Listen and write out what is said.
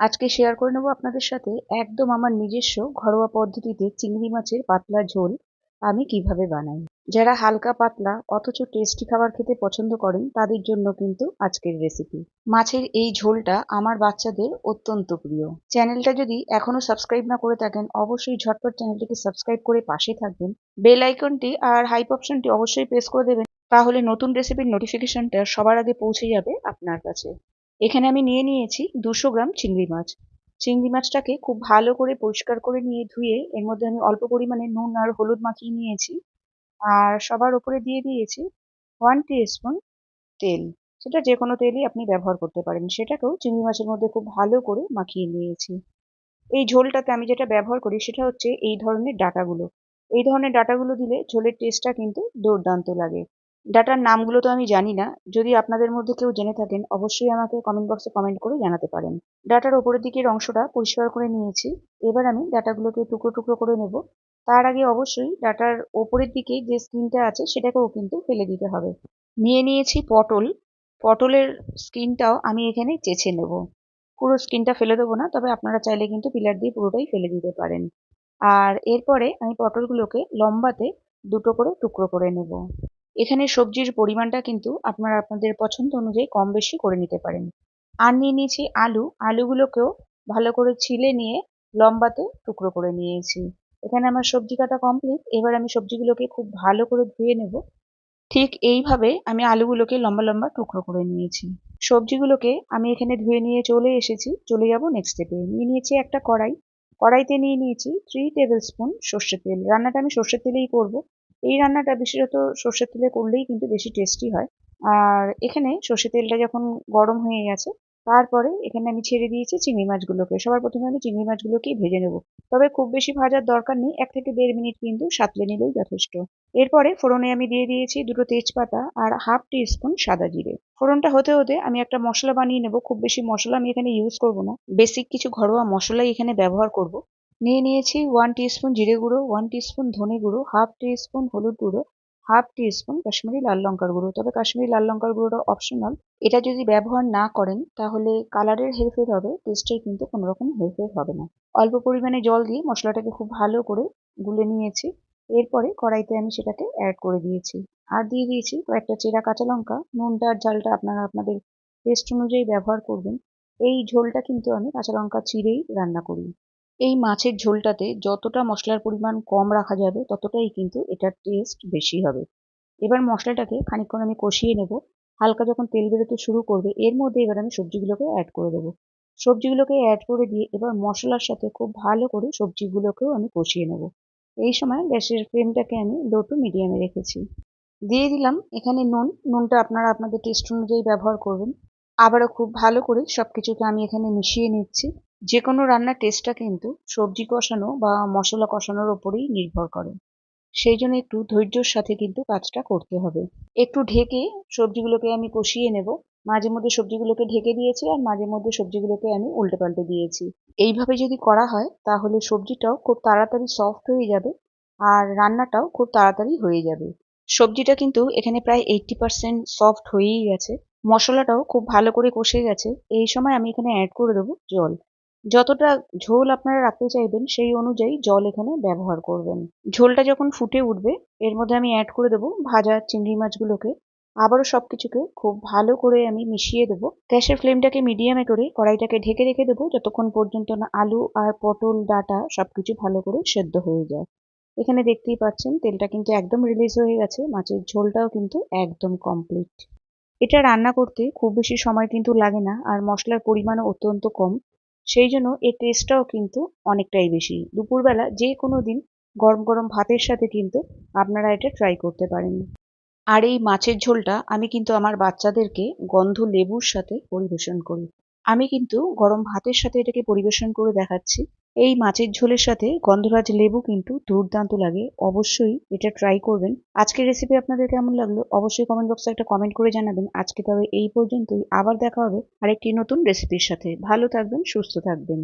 আজকে শেয়ার করে নেব আপনাদের সাথে একদম আমার নিজস্ব ঘরোয়া পদ্ধতিতে চিংড়ি মাছের পাতলা ঝোল আমি কিভাবে বানাই। যারা হালকা পাতলা অথচ টেস্টি খাবার খেতে পছন্দ করেন তাদের জন্য কিন্তু আজকের রেসিপি। মাছের এই ঝোলটা আমার বাচ্চাদের অত্যন্ত প্রিয়। চ্যানেলটা যদি এখনো সাবস্ক্রাইব না করে থাকেন অবশ্যই ঝটপট চ্যানেলটিকে সাবস্ক্রাইব করে পাশে থাকবেন। বেল আইকনটি আর হাইপ অপশনটি অবশ্যই প্রেস করে দেবেন, তাহলে নতুন রেসিপির নোটিফিকেশনটা সবার আগে পৌঁছে যাবে আপনার কাছে। এখানে আমি নিয়ে নিয়েছি 200 গ্রাম চিংড়ি মাছ। চিংড়ি মাছটাকে খুব ভালো করে পরিষ্কার করে নিয়ে ধুয়ে এর মধ্যে আমি অল্প পরিমাণে নুন আর হলুদ মাখিয়ে নিয়েছি। আর সবার উপরে দিয়ে দিয়েছি 1 টিস্পুন তেল। সেটা যে কোনো তেলই আপনি ব্যবহার করতে পারেন। সেটাকেও চিংড়ি মাছের মধ্যে খুব ভালো করে মাখিয়ে নিয়েছি। এই ঝোলটাতে আমি যেটা ব্যবহার করি সেটা হচ্ছে এই ধরনের ডাঁটাগুলো। এই ধরনের ডাঁটাগুলো দিলে ঝোলের টেস্টটা কিন্তু দুর্দান্ত লাগে। ডাঁটার নামগুলো তো আমি জানি না। যদি আপনাদের মধ্যে কেউ জেনে থাকেন অবশ্যই আমাকে কমেন্ট বক্সে কমেন্ট করে জানাতে পারেন। ডাঁটার ওপরের দিকের অংশটা পরিষ্কার করে নিয়েছি। এবার আমি ডাঁটাগুলোকে টুকরো টুকরো করে নেব। তার আগে অবশ্যই ডাঁটার ওপরের দিকে যে স্কিনটা আছে সেটাকেও কিন্তু ফেলে দিতে হবে। নিয়ে নিয়েছি পটল। পটলের স্কিনটাও আমি এখানে চেঁচে নেব। পুরো স্কিনটা ফেলে দেবো না, তবে আপনারা চাইলে কিন্তু পিলার দিয়ে পুরোটাই ফেলে দিতে পারেন। আর এরপরে আমি পটলগুলোকে লম্বাতে দুটো করে টুকরো করে নেব। এখানে সবজির পরিমাণটা কিন্তু আপনারা আপনাদের পছন্দ অনুযায়ী কম বেশি করে নিতে পারেন। আর নিয়ে নিয়েছি আলু। আলুগুলোকেও ভালো করে ছিলে নিয়ে লম্বাতে টুকরো করে নিয়েছি। এখানে আমার সবজি কাটা কমপ্লিট। এবার আমি সবজিগুলোকে খুব ভালো করে ধুয়ে নেব। ঠিক এইভাবে আমি আলুগুলোকে লম্বা লম্বা টুকরো করে নিয়েছি। সবজিগুলোকে আমি এখানে ধুয়ে নিয়ে চলে যাব নেক্সট স্টেপে। নিয়ে নিয়েছি একটা কড়াই। কড়াইতে নিয়ে নিয়েছি 3 টেবিল স্পুন সর্ষের তেল। রান্নাটা আমি সর্ষের তেলেই করব। এই রান্নাটা বিশেষত সর্ষের তেলে করলেই কিন্তু বেশি টেস্টি হয়। আর এখানে সর্ষের তেলটা যখন গরম হয়ে গেছে তারপরে এখানে আমি ছেড়ে দিয়েছি চিংড়ি মাছগুলোকে। সবার প্রথমে আমি চিংড়ি মাছগুলোকেই ভেজে নেব। তবে খুব বেশি ভাজার দরকার নেই, 1 থেকে 1.5 মিনিট কিন্তু সাঁতলে নিলেই যথেষ্ট। এরপরে ফোড়নে আমি দিয়ে দিয়েছি দুটো তেজপাতা আর হাফ টি স্পুন সাদা জিরে। ফোড়নটা হতে হতে আমি একটা মশলা বানিয়ে নেব। খুব বেশি মশলা আমি এখানে ইউজ করব না, বেসিক কিছু ঘরোয়া মশলাই এখানে ব্যবহার করব। নিয়ে নিয়েছি 1 টিস্পুন জিরে গুঁড়ো, 1 টিস্পুন ধনে গুঁড়ো, হাফ টিস্পুন হলুদ গুঁড়ো, হাফ টিস্পুন কাশ্মীরি লাল লঙ্কার গুঁড়ো। তবে কাশ্মীরি লাল লঙ্কার গুঁড়োটা অপশনাল। এটা যদি ব্যবহার না করেন তাহলে কালারের হেরফের হবে, টেস্টের কিন্তু কোনো রকম হেরফের হবে না। অল্প পরিমাণে জল দিয়ে মশলাটাকে খুব ভালো করে গুলে নিয়েছি। এরপরে কড়াইতে আমি সেটাকে অ্যাড করে দিয়েছি। আর দিয়ে দিয়েছি কয়েকটা চেরা কাঁচা লঙ্কা। নুনটা আর ঝালটা আপনারা আপনাদের টেস্ট অনুযায়ী ব্যবহার করবেন। এই ঝোলটা কিন্তু আমি কাঁচা লঙ্কা চিরেই রান্না করি। এই মাছের ঝোলটাতে যতটা মশলার পরিমাণ কম রাখা যাবে ততটাই কিন্তু এটার টেস্ট বেশি হবে। এবার মশলাটাকে খানিকক্ষণ আমি কষিয়ে নেব। হালকা যখন তেল বেরোতে শুরু করবে এর মধ্যে এবার আমি সবজিগুলোকে অ্যাড করে দেবো। সবজিগুলোকে অ্যাড করে দিয়ে এবার মশলার সাথে খুব ভালো করে সবজিগুলোকেও আমি কষিয়ে নেব। এই সময় গ্যাসের ফ্লেমটাকে আমি লো টু মিডিয়ামে রেখেছি। দিয়ে দিলাম এখানে নুন। নুনটা আপনারা আপনাদের টেস্ট অনুযায়ী ব্যবহার করবেন। আবারও খুব ভালো করে সবকিছুকে আমি এখানে মিশিয়ে নিচ্ছি। যে কোনো রান্নার টেস্টটা কিন্তু সবজি কষানো বা মশলা কষানোর ওপরেই নির্ভর করে। সেই জন্য একটু ধৈর্যর সাথে কিন্তু কাজটা করতে হবে। একটু ঢেকে সবজিগুলোকে আমি কষিয়ে নেব। মাঝে মধ্যে সবজিগুলোকে ঢেকে দিয়েছি আর মাঝে মধ্যে সবজিগুলোকে আমি উল্টে পাল্টে দিয়েছি। এইভাবে যদি করা হয় তাহলে সবজিটাও খুব তাড়াতাড়ি সফট হয়ে যাবে আর রান্নাটাও খুব তাড়াতাড়ি হয়ে যাবে। সবজিটা কিন্তু এখানে প্রায় 80% সফট হয়েই গেছে। মশলাটাও খুব ভালো করে কষে গেছে। এই সময় আমি এখানে অ্যাড করে দেবো জল। যতটা ঝোল আপনারা রাখতে চাইবেন সেই অনুযায়ী জল এখানে ব্যবহার করবেন। ঝোলটা যখন ফুটে উঠবে এর মধ্যে আমি অ্যাড করে দেবো ভাজা চিংড়ি মাছগুলোকে। আবারও সবকিছুকে খুব ভালো করে আমি মিশিয়ে দেবো। গ্যাসের ফ্লেমটাকে মিডিয়ামে করে কড়াইটাকে ঢেকে রেখে দেবো যতক্ষণ পর্যন্ত না আলু আর পটল ডাঁটা সবকিছু ভালো করে সেদ্ধ হয়ে যায়। এখানে দেখতেই পাচ্ছেন তেলটা কিন্তু একদম রিলিজ হয়ে গেছে। মাছের ঝোলটাও কিন্তু একদম কমপ্লিট। এটা রান্না করতে খুব বেশি সময় কিন্তু লাগে না আর মশলার পরিমাণও অত্যন্ত কম। সেই জন্য এর টেস্টটাও কিন্তু অনেকটাই বেশি। দুপুরবেলা যে কোনো দিন গরম গরম ভাতের সাথে কিন্তু আপনারা এটা ট্রাই করতে পারেন। আর এই মাছের ঝোলটা আমি কিন্তু আমার বাচ্চাদেরকে গন্ধ লেবুর সাথে পরিবেশন করি। আমি কিন্তু গরম ভাতের সাথে এটাকে পরিবেশন করে দেখাচ্ছি। এই মাছের ঝোলের সাথে গন্ধরাজ লেবু কিন্তু দুর্দান্ত লাগে। অবশ্যই এটা ট্রাই করবেন। আজকের রেসিপি আপনাদের কেমন লাগলো অবশ্যই কমেন্ট বক্সে একটা কমেন্ট করে জানাবেন। আজকে তবে এই পর্যন্তই। আবার দেখা হবে আরেকটি নতুন রেসিপির সাথে। ভালো থাকবেন, সুস্থ থাকবেন।